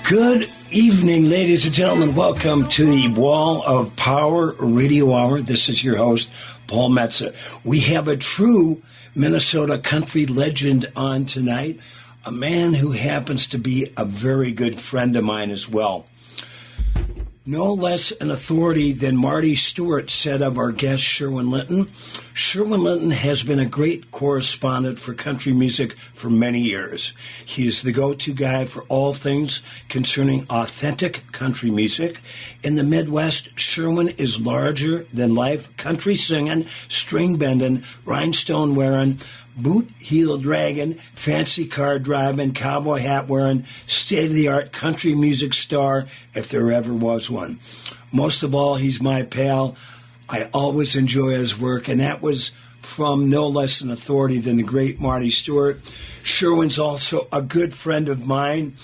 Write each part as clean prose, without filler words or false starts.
Good evening, ladies and gentlemen. Welcome to the Wall of Power Radio Hour. This is your host, Paul Metsa. We have a true Minnesota country legend on tonight, a man who happens to be a very good friend of mine as well. No less an authority than Marty Stewart said of our guest, Sherwin Linton. Sherwin Linton has been a great correspondent for country music for many years. He is the go-to guy for all things concerning authentic country music. In the Midwest, Sherwin is larger-than-life country singing, string bending, rhinestone wearing, boot heel dragging, fancy car driving, cowboy hat wearing, state-of-the-art country music star, if there ever was one. Most of all, he's my pal. I always enjoy his work, and that was from no less an authority than the great Marty Stewart. Sherwin's also a good friend of mine.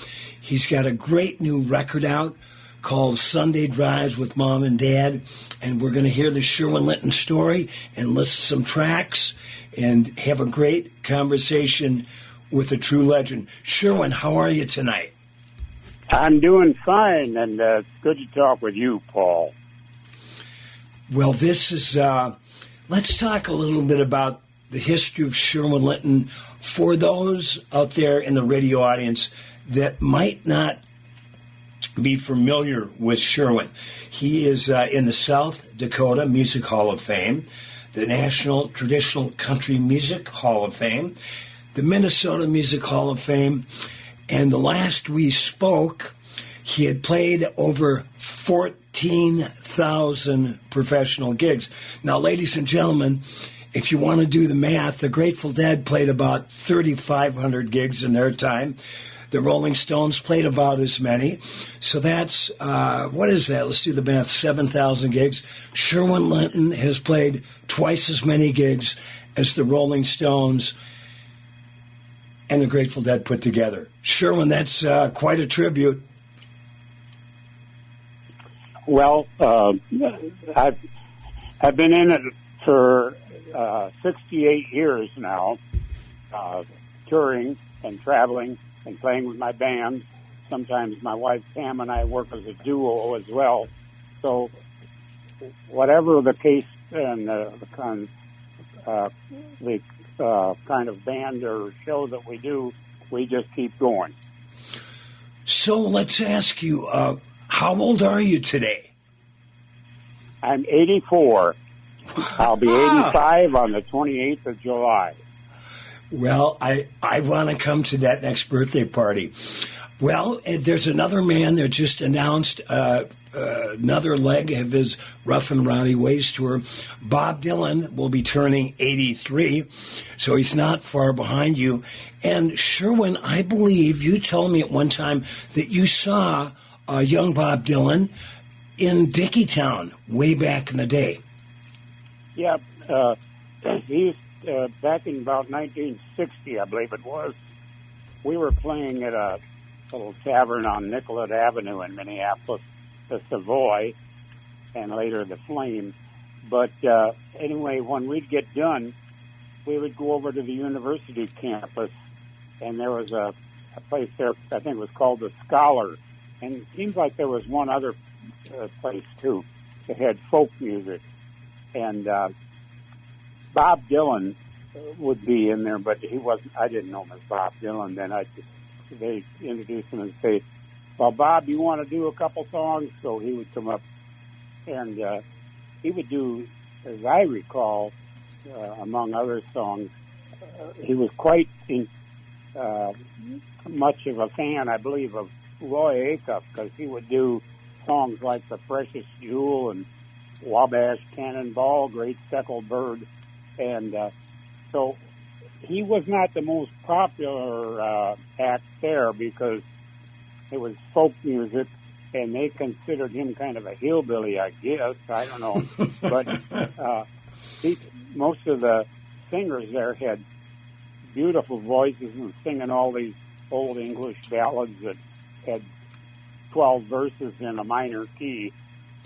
He's got a great new record out called Sunday Drives with Mom and Dad, and we're going to hear the Sherwin Linton story and list some tracks and have a great conversation with a true legend. Sherwin, how are you tonight? I'm doing fine, and it's good to talk with you, Paul. Well, this is, let's talk a little bit about the history of Sherwin Linton for those out there in the radio audience that might not be familiar with Sherwin. He is in the South Dakota Music Hall of Fame, the National Traditional Country Music Hall of Fame, the Minnesota Music Hall of Fame, and the last we spoke, he had played over 14,000 professional gigs. Now, ladies and gentlemen, if you want to do the math, the Grateful Dead played about 3,500 gigs in their time. The Rolling Stones played about as many. So that's, what is that? Let's do the math, 7,000 gigs. Sherwin Linton has played twice as many gigs as the Rolling Stones and the Grateful Dead put together. Sherwin, that's quite a tribute. Well, I've been in it for 68 years now, touring and traveling and playing with my band. Sometimes my wife Pam and I work as a duo as well. So whatever the case and the kind of band or show that we do, we just keep going. So let's ask you, how old are you today? I'm 84. I'll be 85 on the 28th of July. Well, I want to come to that next birthday party. Well, there's another man that just announced another leg of his Rough and Rowdy Ways tour. Bob Dylan will be turning 83, so he's not far behind you. And Sherwin, I believe you told me at one time that you saw young Bob Dylan in Dickeytown way back in the day. Yeah, he's back in about 1960, I believe it was. We were playing at a little tavern on Nicollet Avenue in Minneapolis, the Savoy, and later the Flame. But anyway, when we'd get done, we would go over to the university campus, and there was a place there, I think it was called the Scholar. And it seems like there was one other place, too, that had folk music. And Bob Dylan would be in there, but he wasn't. I didn't know him as Bob Dylan. Then they introduced him and say, "Well, Bob, you want to do a couple songs?" So he would come up, and he would do, as I recall, among other songs, he was quite much of a fan, I believe, of Roy Acuff, because he would do songs like "The Precious Jewel" and "Wabash Cannonball," "Great Speckled Bird," and so he was not the most popular act there because it was folk music, and they considered him kind of a hillbilly, I guess. I don't know. But most of the singers there had beautiful voices and singing all these old English ballads that had 12 verses in a minor key,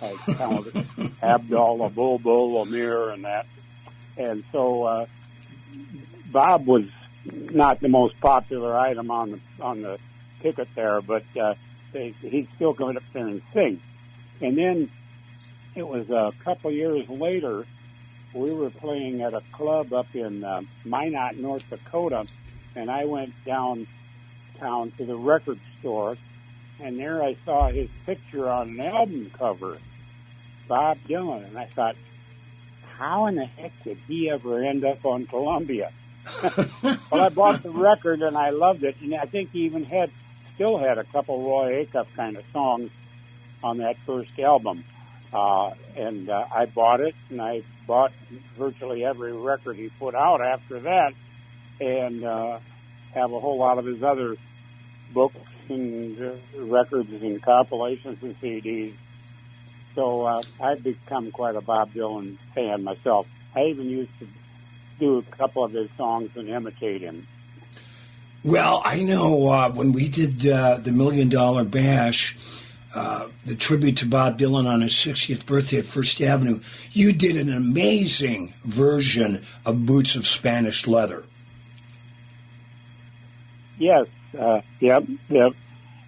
like kind of Abdallah, Bulbul, Amir, and that. And so Bob was not the most popular item on the ticket there, but he'd still come up there and sing. And then it was a couple years later, we were playing at a club up in Minot, North Dakota, and I went downtown to the record store, and there I saw his picture on an album cover, Bob Dylan, and I thought, how in the heck did he ever end up on Columbia? Well, I bought the record, and I loved it, and I think he even still had a couple Roy Acuff kind of songs on that first album. And I bought it, and I bought virtually every record he put out after that, and have a whole lot of his other books and records and compilations and CDs. So I've become quite a Bob Dylan fan myself. I even used to do a couple of his songs and imitate him. Well, I know when we did the $1 Million Bash, the tribute to Bob Dylan on his 60th birthday at First Avenue, you did an amazing version of Boots of Spanish Leather. Yes, yep.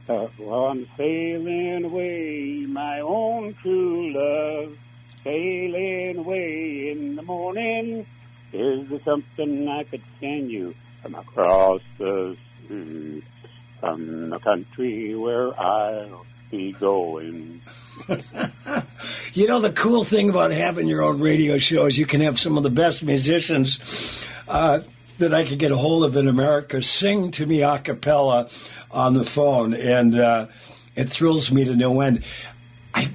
Well, I'm sailing away, my own true love, sailing away in the morning. Is there something I could send you from across the sea, from the country where I'll be going? You know, the cool thing about having your own radio show is you can have some of the best musicians that I could get a hold of in America sing to me a cappella on the phone, and it thrills me to no end.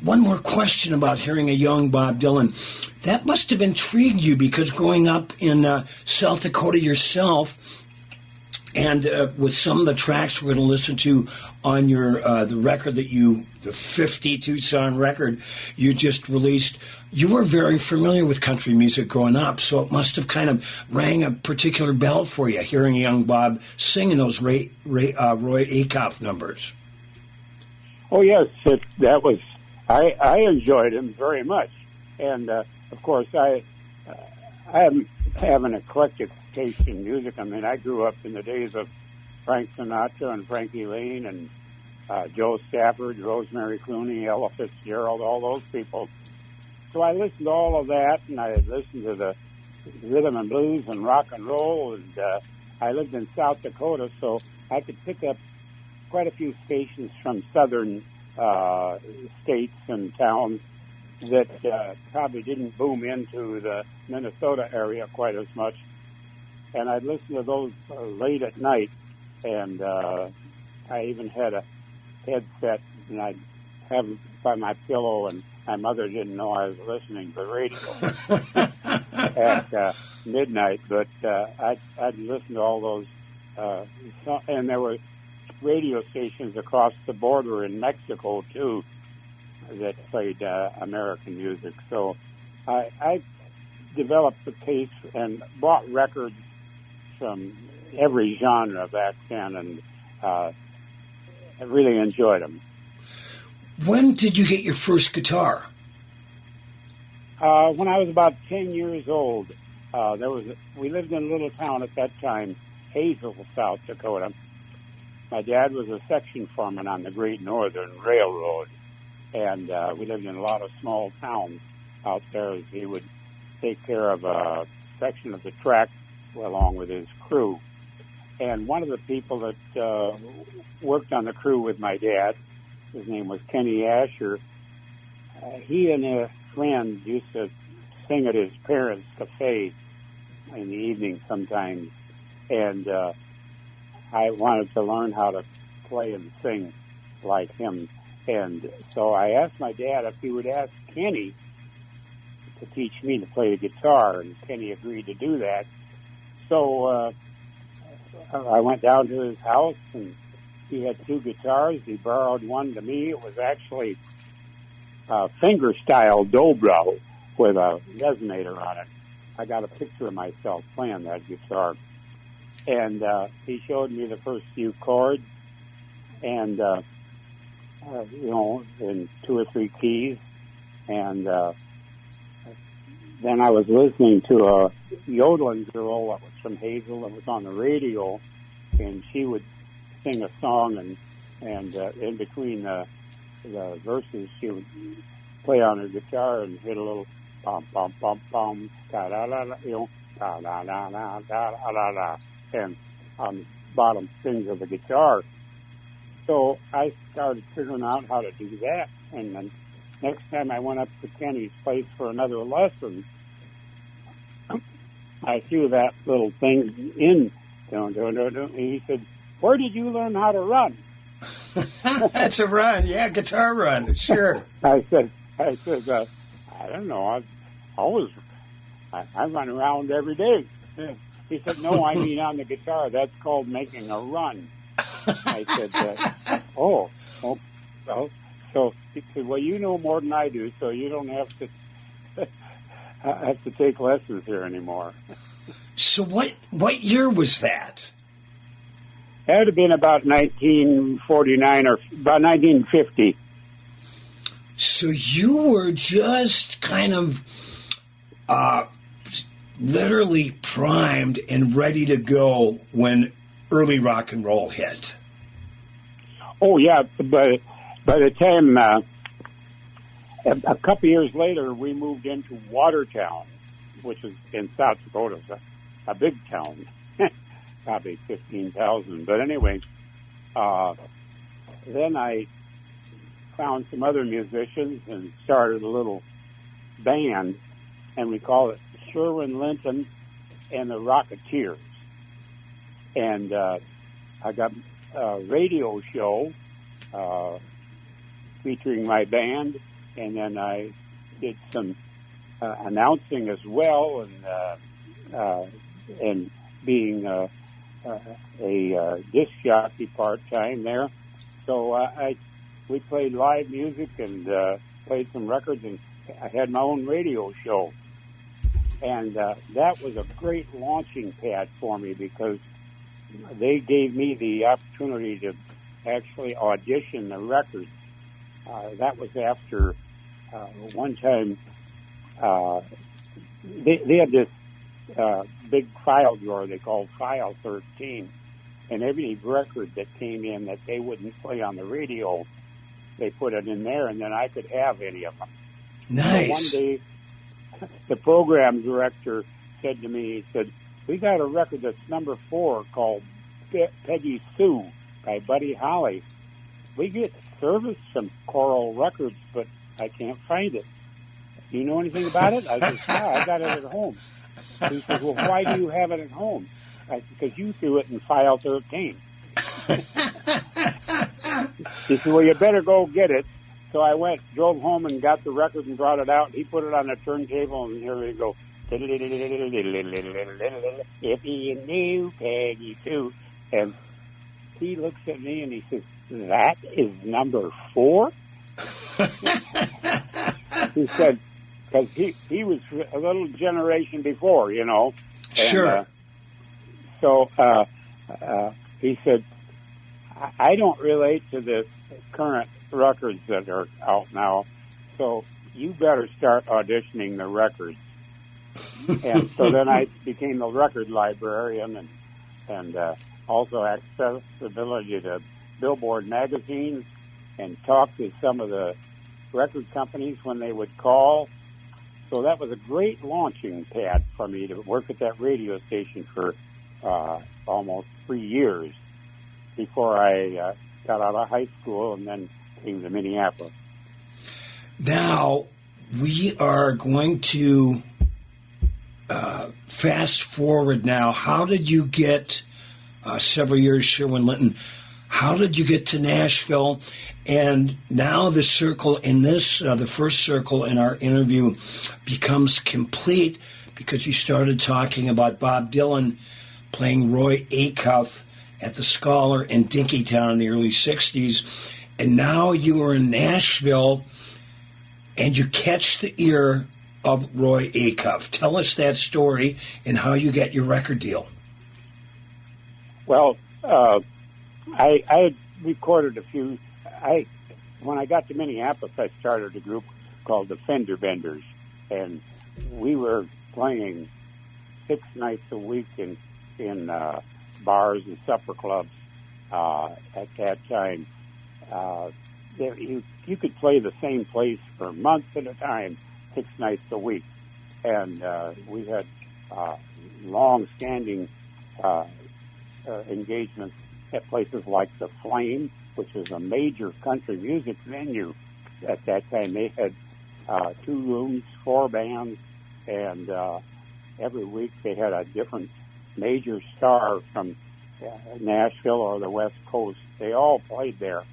One more question about hearing a young Bob Dylan. That must have intrigued you, because growing up in South Dakota yourself, and with some of the tracks we're going to listen to on your the record that the 52-song record you just released, you were very familiar with country music growing up, so it must have kind of rang a particular bell for you, hearing young Bob singing those Roy Acuff numbers. Oh, yes, that was... I enjoyed him very much, and of course I have an eclectic taste in music. I mean, I grew up in the days of Frank Sinatra and Frankie Lane and Joe Stafford, Rosemary Clooney, Ella Fitzgerald, all those people. So I listened to all of that, and I listened to the rhythm and blues and rock and roll, and I lived in South Dakota, so I could pick up quite a few stations from southern states and towns that probably didn't boom into the Minnesota area quite as much. And I'd listen to those late at night, and I even had a headset, and I'd have it by my pillow, and my mother didn't know I was listening to the radio at midnight. But I'd listen to all those, and there were radio stations across the border in Mexico, too, that played American music. So I developed the taste and bought records from every genre back then, and I really enjoyed them. When did you get your first guitar? When I was about 10 years old. We lived in a little town at that time, Hazel, South Dakota. My dad was a section foreman on the Great Northern Railroad, and we lived in a lot of small towns out there, as he would take care of a section of the track along with his crew. And one of the people that worked on the crew with my dad, his name was Kenny Asher, he and a friend used to sing at his parents' cafe in the evening sometimes, and I wanted to learn how to play and sing like him. And so I asked my dad if he would ask Kenny to teach me to play the guitar, and Kenny agreed to do that. So I went down to his house, and he had two guitars. He borrowed one to me. It was actually a finger-style dobro with a resonator on it. I got a picture of myself playing that guitar. And he showed me the first few chords, and, in 2 or 3 keys. And then I was listening to a yodeling girl that was from Hazel that was on the radio, and she would sing a song, and and in between the verses, she would play on her guitar and hit a little bum bum bum bum da da da da, da da da da da da da, and on the bottom strings of the guitar. So I started figuring out how to do that, and then next time I went up to Kenny's place for another lesson, I threw that little thing in. And he said, "Where did you learn how to run?" That's a run, yeah, guitar run, sure. I said, I don't know. I run around every day. He said, "No, I mean on the guitar. That's called making a run." I said, "Oh, well." So he said, "Well, you know more than I do, so you don't have to take lessons here anymore." So what year was that? That would have been about 1949 or about 1950. So you were just kind of literally primed and ready to go when early rock and roll hit. Oh, yeah, but by the time, a couple years later, we moved into Watertown, which is in South Dakota, a big town, probably 15,000. But anyway, then I found some other musicians and started a little band, and we called it Sherwin, Linton, and the Rocketeers. And I got a radio show featuring my band, and then I did some announcing as well, and being a disc jockey part-time there. So we played live music and played some records, and I had my own radio show. And that was a great launching pad for me because they gave me the opportunity to actually audition the records. That was after one time they had this big file drawer they called File 13, and every record that came in that they wouldn't play on the radio, they put it in there, and then I could have any of them. Nice. So one day, the program director said to me, he said, "We got a record that's number 4 called Peggy Sue by Buddy Holly. We get service from Coral Records, but I can't find it. Do you know anything about it?" I said, "Yeah, I got it at home." He said, "Well, why do you have it at home?" I said, "Because you threw it in File 13. He said, "Well, you better go get it." So I drove home and got the record and brought it out. He put it on the turntable, and here we go. If you knew Peggy Sue. And he looks at me and he says, "That is number 4? He said, because he was a little generation before, you know. And, sure. So he said, "I don't relate to the current records that are out now, so you better start auditioning the records." And so then I became the record librarian and also accessibility to Billboard magazines and talk to some of the record companies when they would call. So that was a great launching pad for me to work at that radio station for almost 3 years before I got out of high school and then came to Minneapolis. Now, we are going to fast forward now. How did you get several years, Sherwin Linton? How did you get to Nashville? And now the circle in this, the first circle in our interview becomes complete because you started talking about Bob Dylan playing Roy Acuff at the Scholar in Dinkytown in the early 60s. And now you are in Nashville and you catch the ear of Roy Acuff. Tell us that story and how you get your record deal. Well, I had recorded a few. When I got to Minneapolis, I started a group called the Fender Benders, and we were playing 6 nights a week in bars and supper clubs at that time. you could play the same place for months at a time, 6 nights a week. And we had long-standing engagements at places like the Flame, which was a major country music venue at that time. They had 2 rooms, 4 bands, and every week they had a different major star from Nashville or the West Coast. They all played there.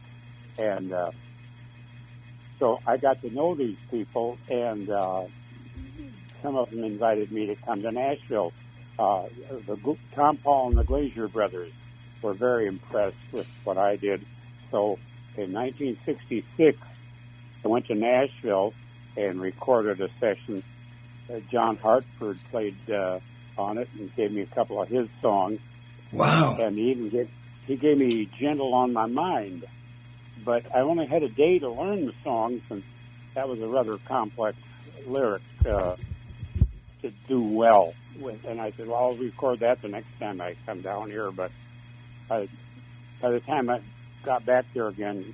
And so I got to know these people, and some of them invited me to come to Nashville. Tom Paul and the Glazier Brothers were very impressed with what I did. So in 1966, I went to Nashville and recorded a session. John Hartford played on it and gave me a couple of his songs. Wow. And he gave me Gentle on My Mind. But I only had a day to learn the songs, and that was a rather complex lyric to do well with. And I said, well, I'll record that the next time I come down here. But by the time I got back there again,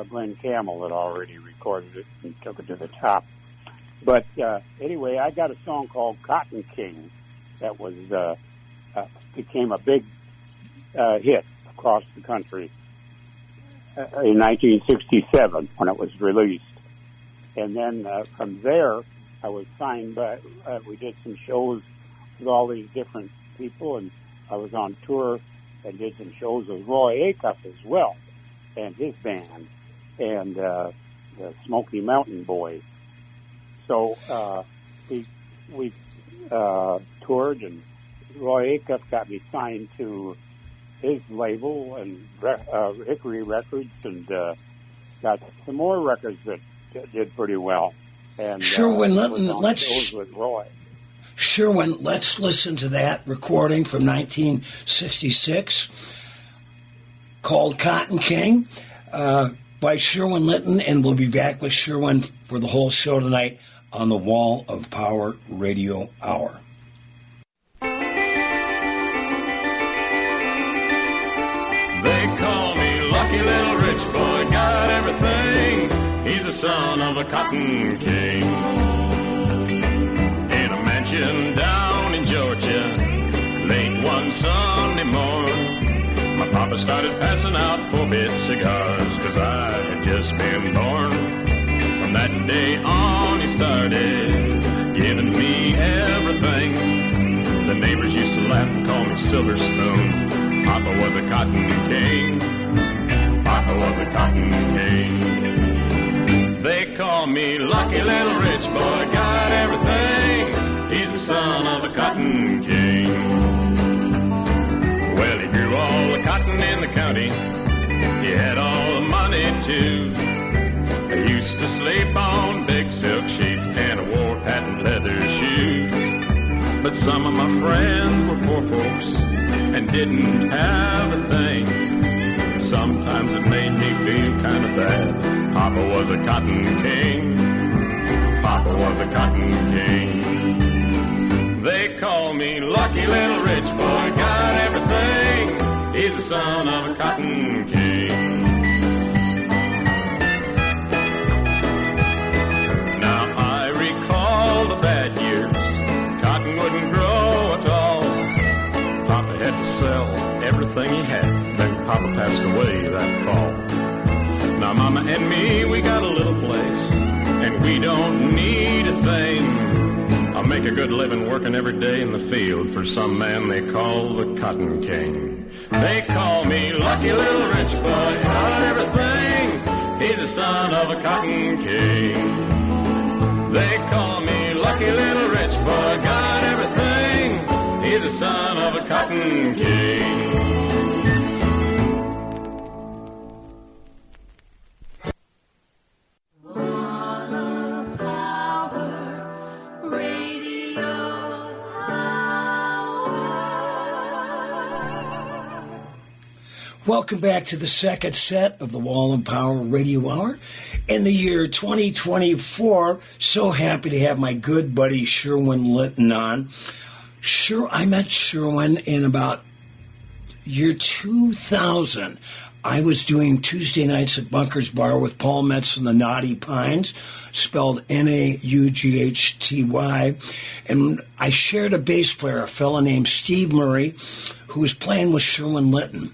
Glenn Campbell had already recorded it and took it to the top. But anyway, I got a song called Cotton King that was became a big hit across the country in 1967 when it was released. And then from there, I was signed by, we did some shows with all these different people, and I was on tour and did some shows with Roy Acuff as well, and his band, and the Smoky Mountain Boys. So we toured, and Roy Acuff got me signed to his label and Hickory Records, and got some more records that did pretty well. And Sherwin, let's with Roy. Sherwin, let's listen to that recording from 1966 called Cotton King by Sherwin Linton, and we'll be back with Sherwin for the whole show tonight on the Wall of Power Radio Hour. They call me lucky little rich boy, got everything. He's the son of a cotton king. In a mansion down in Georgia, late one Sunday morn, my papa started passing out 4-bit cigars, 'cause I had just been born. From that day on he started giving me everything. The neighbors used to laugh and call me Silver Spoon. Papa was a cotton king. Papa was a cotton king. They call me lucky little rich boy, got everything. He's the son of a cotton king. Well, he grew all the cotton in the county. He had all the money too. I used to sleep on big silk sheets and I wore patent leather shoes. But some of my friends were poor folks and didn't have a thing. Sometimes it made me feel kind of bad. Papa was a cotton king. Papa was a cotton king. They call me lucky little rich boy, got everything. He's the son of a cotton king. Now I recall the bad years. Cotton wouldn't grow at all. Papa had to sell everything he had. Then Papa passed away that fall. Now Mama and me, we got a little place, and we don't need a thing. I make a good living working every day in the field for some man they call the Cotton King. They call me lucky little rich boy, got everything. He's the son of a Cotton King. They call me lucky little rich boy, got everything. He's the son of a Cotton King. Welcome back to the second set of the Wall and Power Radio Hour. In the year 2024, so happy to have my good buddy Sherwin Linton on. I met Sherwin in about year 2000. I was doing Tuesday nights at Bunker's Bar with Paul Metsa and the Naughty Pines, spelled Naughty, and I shared a bass player, a fella named Steve Murray, who was playing with Sherwin Linton.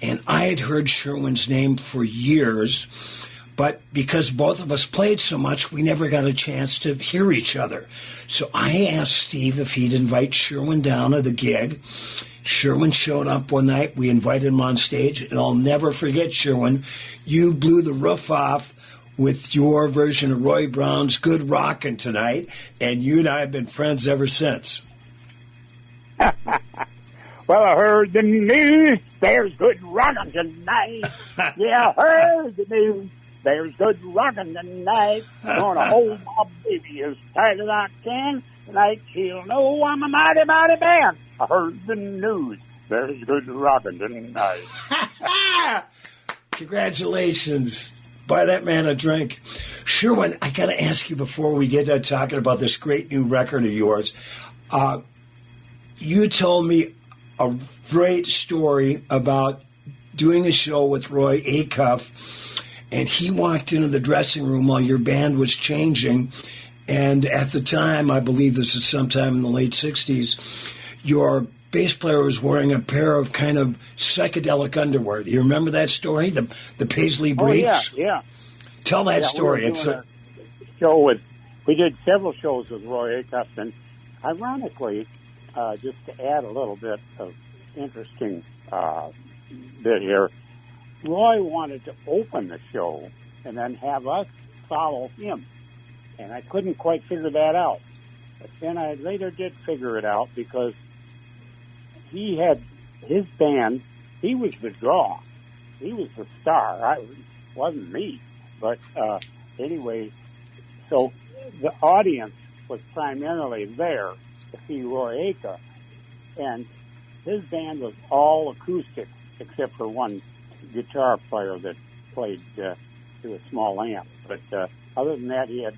And I had heard Sherwin's name for years, but because both of us played so much, we never got a chance to hear each other. So I asked Steve if he'd invite Sherwin down to the gig. Sherwin showed up one night. We invited him on stage, and I'll never forget, Sherwin, you blew the roof off with your version of Roy Brown's Good Rockin' Tonight, and you and I have been friends ever since. Well, I heard the news, there's good rockin' tonight. Yeah, I heard the news, there's good rockin' tonight. Gonna hold my baby as tight as I can. Tonight she'll know I'm a mighty, mighty man. I heard the news, there's good rockin' tonight. Congratulations. Buy that man a drink. Sherwin, I got to ask you before we get done talking about this great new record of yours. You told me a great story about doing a show with Roy Acuff, and he walked into the dressing room while your band was changing, and at the time, I believe this is sometime in the late 60s, your bass player was wearing a pair of kind of psychedelic underwear. Do you remember that story? The paisley briefs? Oh, yeah. Tell that story. We did several shows with Roy Acuff, and ironically, just to add a little bit of interesting bit here, Roy wanted to open the show and then have us follow him, and I couldn't quite figure that out. But then I later did figure it out because he had his band. He was the draw. He was the star. It wasn't me. But anyway, so the audience was primarily there to see Roy Acuff, and his band was all acoustic except for one guitar player that played through a small amp. But other than that, he had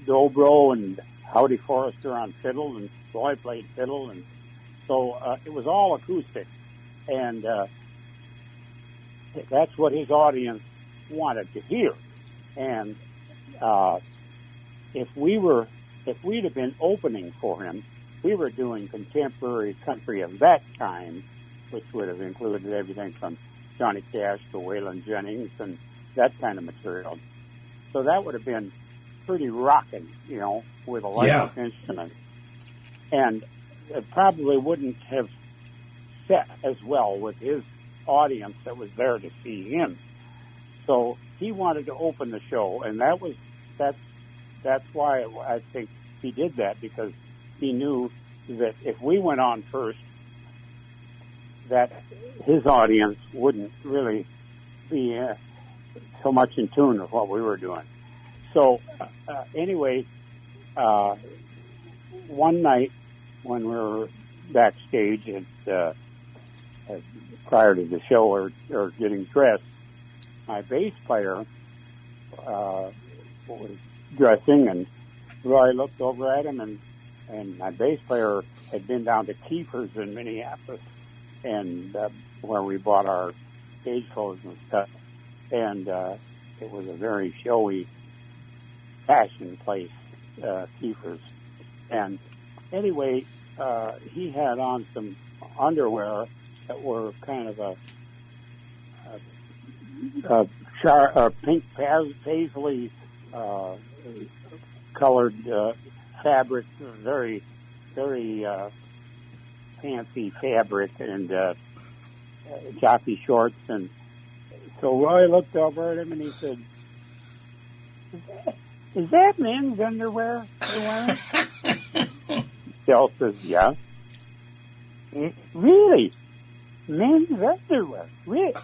Dobro and Howdy Forrester on fiddle, and Roy played fiddle, and so it was all acoustic, and that's what his audience wanted to hear. And if we'd have been opening for him, we were doing contemporary country of that time, which would have included everything from Johnny Cash to Waylon Jennings and that kind of material. So that would have been pretty rocking, with a licensed instrument. And it probably wouldn't have set as well with his audience that was there to see him. So he wanted to open the show, and that's why I think he did that, because he knew that if we went on first, that his audience wouldn't really be so much in tune with what we were doing. So anyway, one night when we were backstage prior to the show or getting dressed, my bass player was dressing, and Roy looked over at him, and my bass player had been down to Kiefer's in Minneapolis, and where we bought our stage clothes and stuff, and it was a very showy fashion place, Kiefer's. And anyway, he had on some underwear that were kind of a pink paisley colored fabric, very, very fancy fabric, and jockey shorts. And so Roy looked over at him and he said, "Is that men's underwear you're wearing?" Del says, "Yeah." "Really? Men's underwear? Really?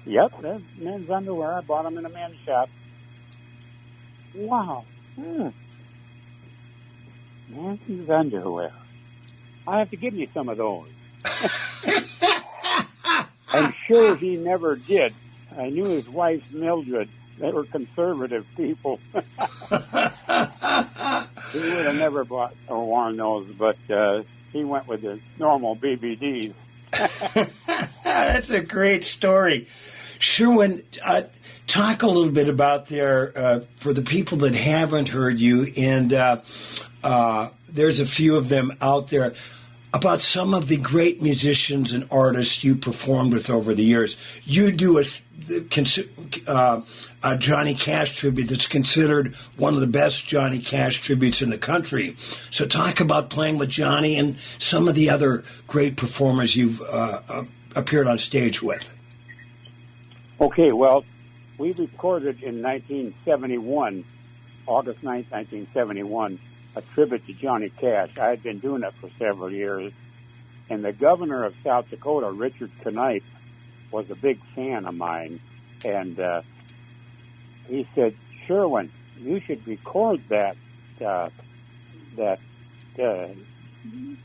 Yep, that's men's underwear. I bought them in a men's shop." "Wow. Men's underwear. I'll have to give you some of those." I'm sure he never did. I knew his wife, Mildred. They were conservative people. He would have never bought or worn those, but he went with the normal BBDs. That's a great story. Sherwin, talk a little bit about for the people that haven't heard you, and there's a few of them out there, about some of the great musicians and artists you performed with over the years. You do a Johnny Cash tribute that's considered one of the best Johnny Cash tributes in the country. So talk about playing with Johnny and some of the other great performers you've appeared on stage with. Okay, well, we recorded in 1971, August 9th, 1971, a tribute to Johnny Cash. I had been doing it for several years, and the governor of South Dakota, Richard Knipe, was a big fan of mine, and he said, Sherwin, you should record that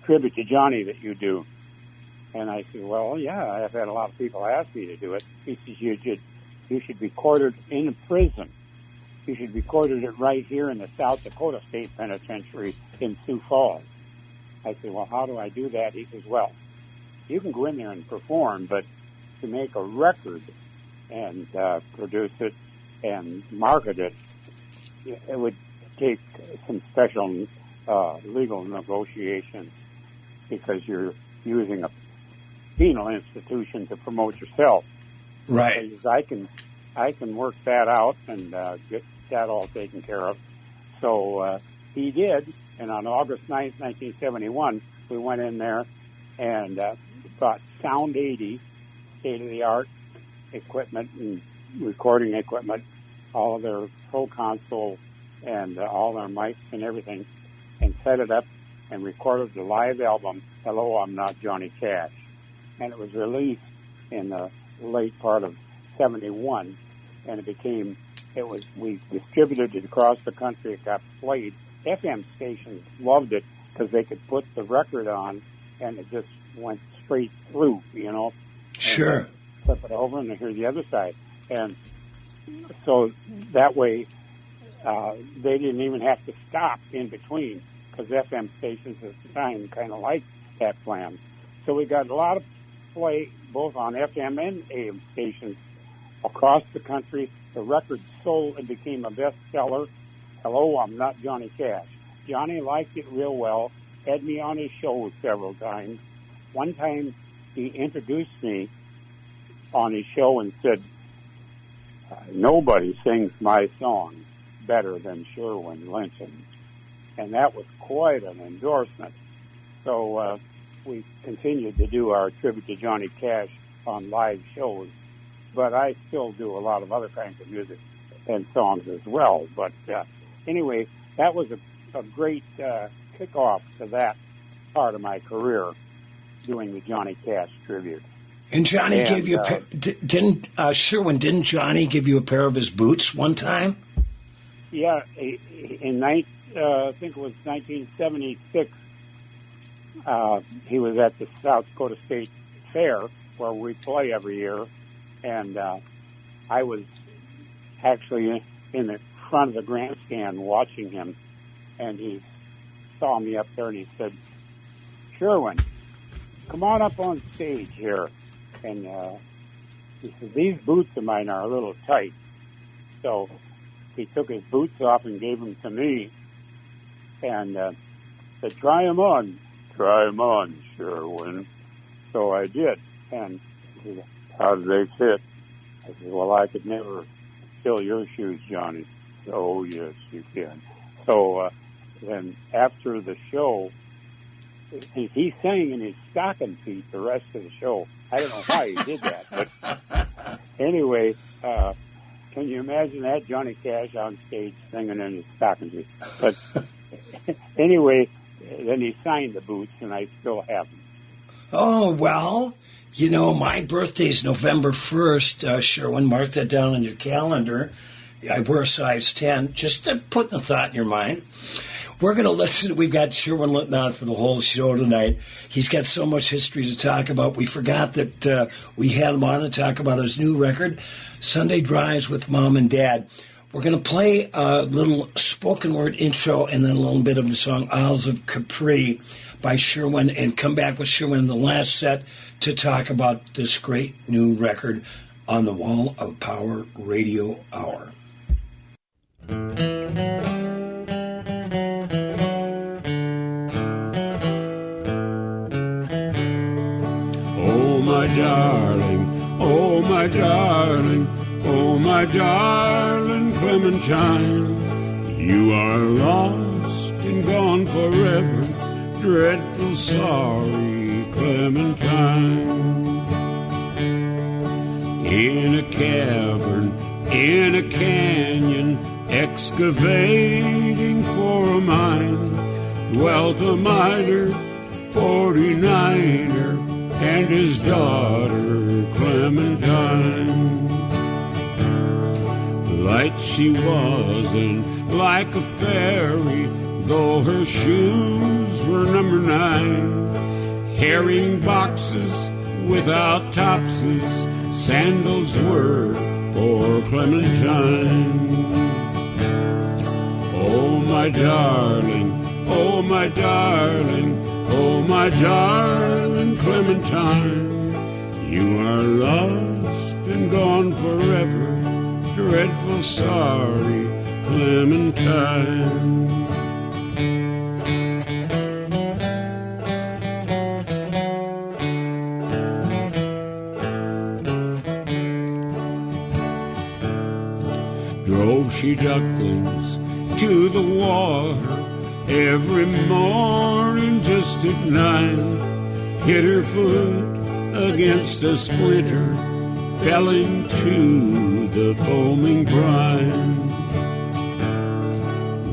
tribute to Johnny that you do. And I said, well, yeah, I've had a lot of people ask me to do it. He says, you should record it in a prison. You should record it right here in the South Dakota State Penitentiary in Sioux Falls. I said, well, how do I do that? He says, well, you can go in there and perform, but to make a record and produce it and market it, it would take some special legal negotiations because you're using a penal institution to promote yourself. Right. Because I can work that out and get that all taken care of. So he did, and on August 9th, 1971, we went in there and brought Sound 80, state-of-the-art equipment and recording equipment, all of their Pro Console and all their mics and everything, and set it up and recorded the live album, Hello, I'm Not Johnny Cash. And it was released in the late part of 71, and we distributed it across the country. It got played. FM stations loved it because they could put the record on, and it just went straight through, Sure. Flip it over, and they hear the other side. And so that way, they didn't even have to stop in between because FM stations at the time kind of liked that plan. So we got a lot of play both on FM and AM stations across the country. The record sold and became a bestseller. Hello, I'm Not Johnny Cash. Johnny liked it real well, had me on his show several times. One time he introduced me on his show and said, nobody sings my song better than Sherwin Linton. And that was quite an endorsement. So we continued to do our tribute to Johnny Cash on live shows. But I still do a lot of other kinds of music and songs as well. But anyway, that was a great kickoff to that part of my career, doing the Johnny Cash tribute. And Johnny gave you Sherwin, didn't Johnny give you a pair of his boots one time? Yeah, I think it was 1976. He was at the South Dakota State Fair where we play every year, and I was actually in the front of the grandstand watching him, and he saw me up there and he said, Sherwin, come on up on stage here. And he said, these boots of mine are a little tight. So he took his boots off and gave them to me and said, try them on, Sherwin. So I did. And he said, how do they fit? I said, well, I could never fill your shoes, Johnny. Oh, yes, you can. So then after the show, he sang in his stocking feet the rest of the show. I don't know how he did that, but anyway, can you imagine that? Johnny Cash on stage singing in his stocking feet. But anyway, then he signed the boots, and I still have them. Oh, well, my birthday's November 1st. Sherwin, mark that down on your calendar. I wear a size 10, just to put the thought in your mind. We're going to listen. We've got Sherwin Linton on for the whole show tonight. He's got so much history to talk about. We forgot that we had him on to talk about his new record, Sunday Drives with Mom and Dad. We're going to play a little spoken word intro and then a little bit of the song Isles of Capri by Sherwin, and come back with Sherwin in the last set to talk about this great new record on the Wall of Power Radio Hour. Oh, my darling, oh, my darling, oh, my darling Clementine, you are lost and gone forever, dreadful sorry Clementine. In a cavern, in a canyon, excavating for a mine, dwelt a miner, 49er, and his daughter Clementine. Light she was and like a fairy, though her shoes were number 9. Herring boxes without topses, sandals were for Clementine. Oh, my darling, oh, my darling, oh, my darling Clementine, you are lost and gone forever, dreadful sorry Clementine. Drove she ducklings to the water every morning just at 9, hit her foot against a splinter, fell into the foaming brine.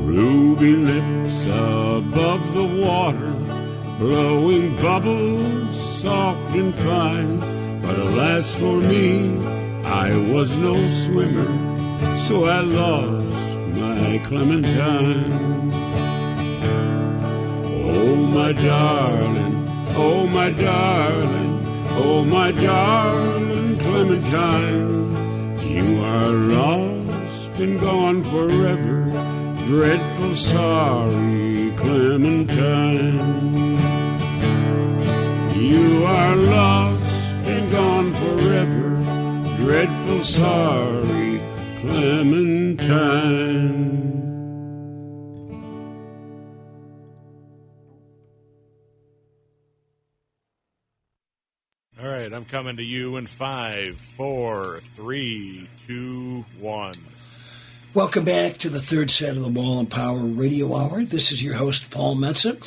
Ruby lips above the water, blowing bubbles soft and fine. But alas for me, I was no swimmer, so I lost my Clementine. Oh, my darling, oh, my darling, oh, my darling Clementine, you are lost and gone forever, dreadful sorry Clementine. You are lost and gone forever, dreadful sorry Clementine. All right, I'm coming to you in 5, 4, 3, 2, 1. Welcome back to the third set of the Wall and Power Radio Hour. This is your host, Paul Metsa.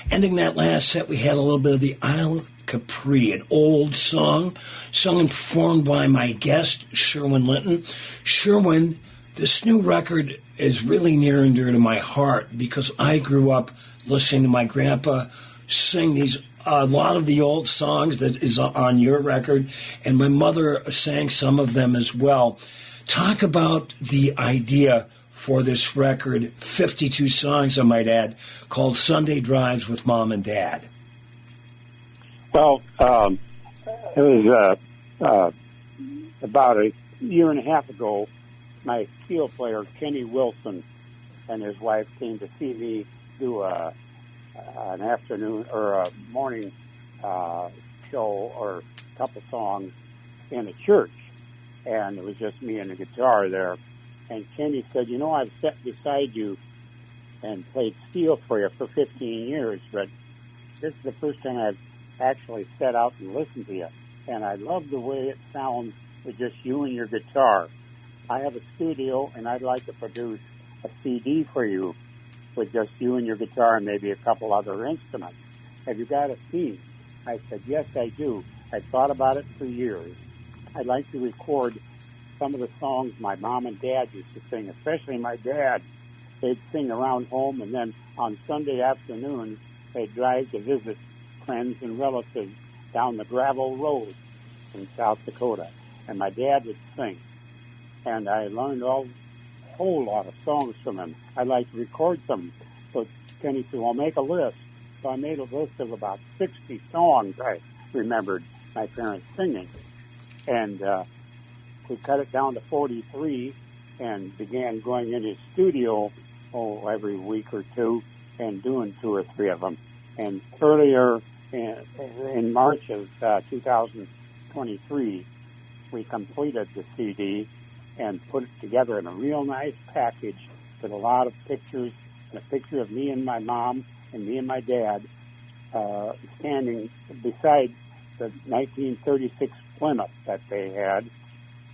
Ending that last set, we had a little bit of the Isle of Capri, an old song, sung and performed by my guest, Sherwin Linton. Sherwin, this new record is really near and dear to my heart because I grew up listening to my grandpa sing these a lot of the old songs that is on your record, and my mother sang some of them as well. Talk about the idea for this record, 52 songs, I might add, called Sunday Drives with Mom and Dad. Well, it was about a year and a half ago, my steel player, Kenny Wilson, and his wife came to see me do an afternoon or a morning show or a couple songs in a church. And it was just me and the guitar there. And Kenny said, you know, I've sat beside you and played steel for you for 15 years, but this is the first time I've actually sat out and listened to you. And I love the way it sounds with just you and your guitar. I have a studio, and I'd like to produce a CD for you with just you and your guitar and maybe a couple other instruments. Have you got a theme? I said, yes, I do. I thought about it for years. I'd like to record some of the songs my mom and dad used to sing, especially my dad. They'd sing around home, and then on Sunday afternoons, they'd drive to visit friends and relatives down the gravel road in South Dakota. And my dad would sing. And I learned a whole lot of songs from him. I'd like to record some. So Kenny said, well, make a list. So I made a list of about 60 songs I remembered my parents singing. And we cut it down to 43, and began going in his studio every week or two and doing 2 or 3 of them. And earlier in March of 2023, we completed the CD and put it together in a real nice package with a lot of pictures, and a picture of me and my mom and me and my dad standing beside the 1936 Plymouth that they had,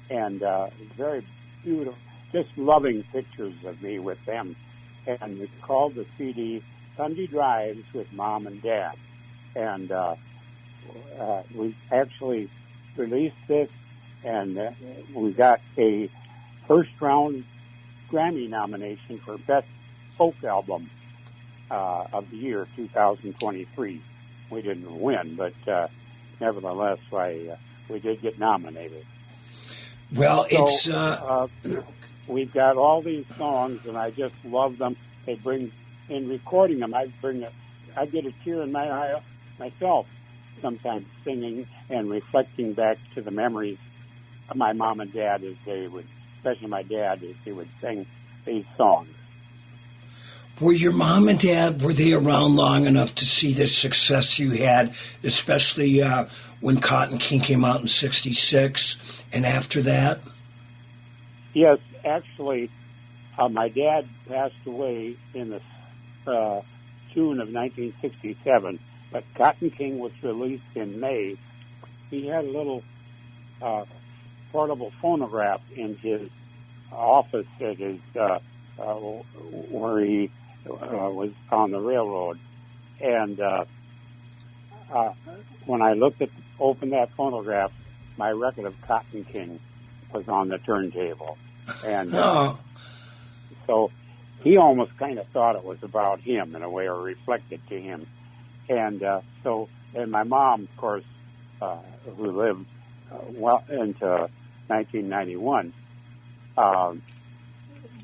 and very beautiful, just loving pictures of me with them. And we called the CD Sunday Drives with Mom and Dad. And we actually released this, and we got a first-round Grammy nomination for Best Folk Album of the year 2023. We didn't win, but nevertheless, we did get nominated. Well, so, we've got all these songs, and I just love them. They bring, in recording them, I get a tear in my eye myself sometimes singing and reflecting back to the memories of my mom and dad as they would, especially my dad, as he would sing these songs. Were your mom and dad, were they around long enough to see the success you had, especially when Cotton King came out in '66 and after that? Yes, actually, my dad passed away in the June of 1967, but Cotton King was released in May. He had a little portable phonograph in his office at his where he was on the railroad, and when I opened that phonograph, my record of Cotton King was on the turntable, and so he almost kind of thought it was about him in a way, or reflected to him, and and my mom, of course, who lived well into 1991.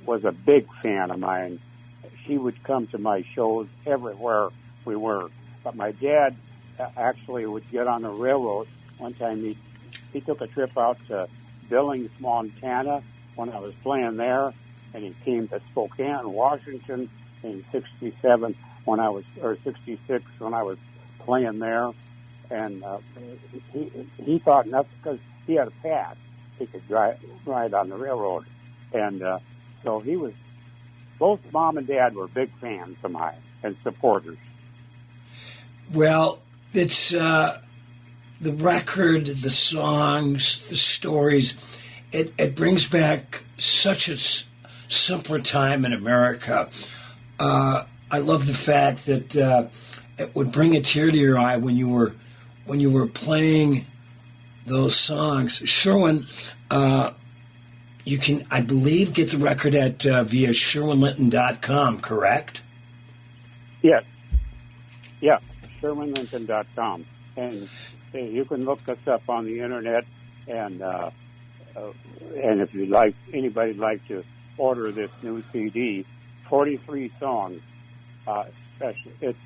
Was a big fan of mine. She would come to my shows everywhere we were. But my dad actually would get on the railroad. One time he took a trip out to Billings, Montana when I was playing there, and he came to Spokane, Washington in '67 or '66 when I was playing there. And he thought nothing, because he had a pass. He could ride on the railroad. And so both mom and dad were big fans of mine and supporters. Well, it's the record, the songs, the stories. It brings back such a simpler time in America. I love the fact that it would bring a tear to your eye when you were playing those songs. Sherwin, you can, I believe, get the record at via SherwinLinton.com, correct? Yes. Yeah, SherwinLinton.com. And you can look us up on the internet, and if you'd like, anybody'd like to order this new CD, 43 songs. It's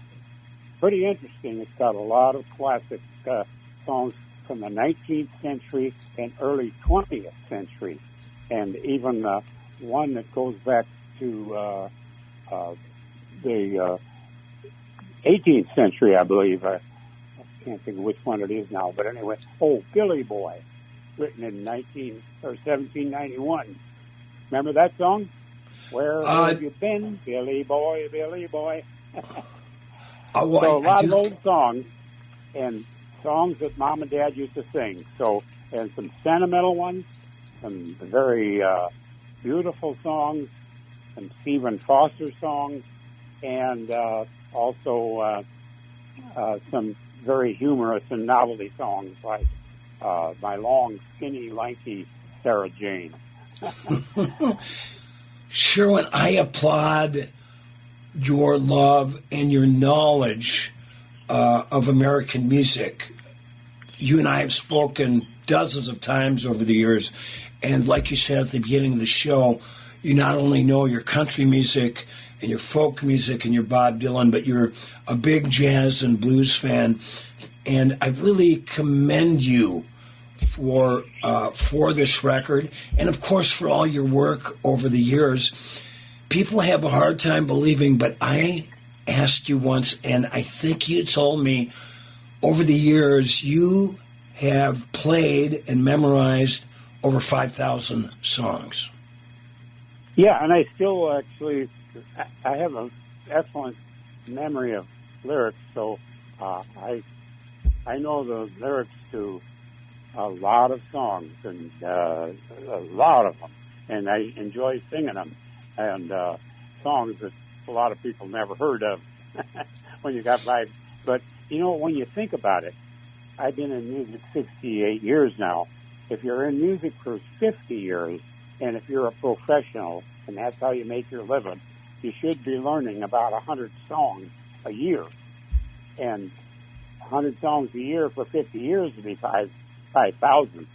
pretty interesting. It's got a lot of classic songs from the 19th century and early 20th century, and even one that goes back to the 18th century, I believe. I can't think of which one it is now, but anyway. Billy Boy, written in 1791. Remember that song? Where have you been, Billy Boy, Billy Boy? So a lot of old songs, and songs that Mom and Dad used to sing. So, and some sentimental ones, some very beautiful songs, some Stephen Foster songs, and also some very humorous and novelty songs like My Long, Skinny, Lanky Sarah Jane. Sherwin, I applaud your love and your knowledge of American music. You and I have spoken dozens of times over the years, and like you said at the beginning of the show, you not only know your country music and your folk music and your Bob Dylan, but you're a big jazz and blues fan, and I really commend you for this record, and of course for all your work over the years. People have a hard time believing, but I asked you once, and I think you told me over the years you have played and memorized over 5,000 songs. Yeah, and I still actually, I have an excellent memory of lyrics, so I know the lyrics to a lot of songs, and a lot of them, and I enjoy singing them, and songs that a lot of people never heard of when you got by. But, you know, when you think about it, I've been in music 68 years now. If you're in music for 50 years, and if you're a professional, and that's how you make your living, you should be learning about 100 songs a year. And 100 songs a year for 50 years would be 5,000.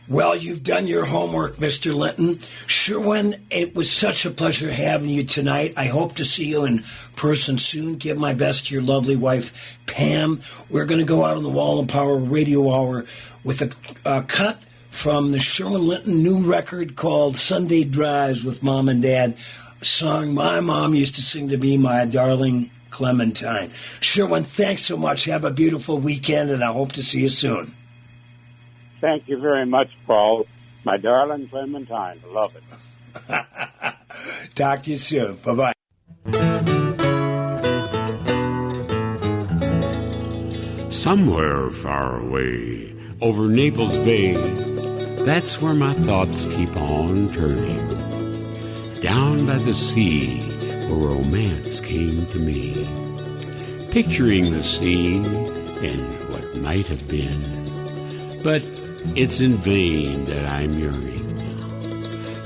Well, you've done your homework, Mr. Linton. Sherwin, it was such a pleasure having you tonight. I hope to see you in person soon. Give my best to your lovely wife, Pam. We're going to go out on the Wall of Power Radio Hour with a cut from the Sherwin Linton new record called Sunday Drives with Mom and Dad, a song my mom used to sing to me, My Darling Clementine. Sherwin, thanks so much. Have a beautiful weekend, and I hope to see you soon. Thank you very much, Paul. My darling Clementine. Love it. Talk to you soon. Bye-bye. Somewhere far away, over Naples Bay, that's where my thoughts keep on turning. Down by the sea, where romance came to me. Picturing the scene and what might have been. But it's in vain that I'm yearning.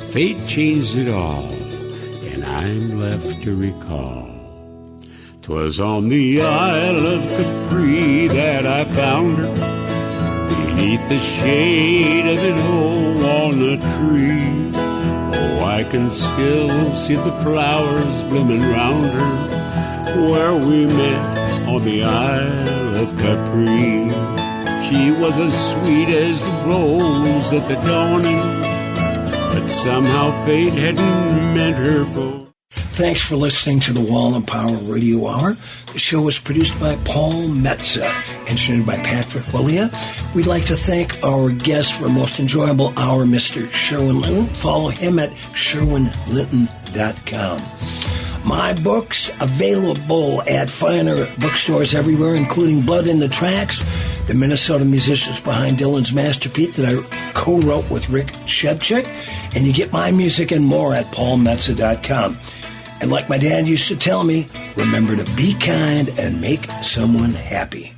Fate changed it all, and I'm left to recall. 'Twas on the Isle of Capri that I found her, beneath the shade of an old walnut tree. Oh, I can still see the flowers blooming round her, where we met on the Isle of Capri. She was as sweet as the rose at the dawning, but somehow fate hadn't meant her for. Thanks for listening to the Wall of Power Radio Hour. The show was produced by Paul Metsa, engineered by Patrick Willia. We'd like to thank our guest for a most enjoyable hour, Mr. Sherwin Linton. Follow him at sherwinlinton.com. My books available at finer bookstores everywhere, including Blood in the Tracks, the Minnesota musicians behind Dylan's masterpiece that I co-wrote with Rick Shevchik. And you get my music and more at paulmetsa.com. And like my dad used to tell me, remember to be kind and make someone happy.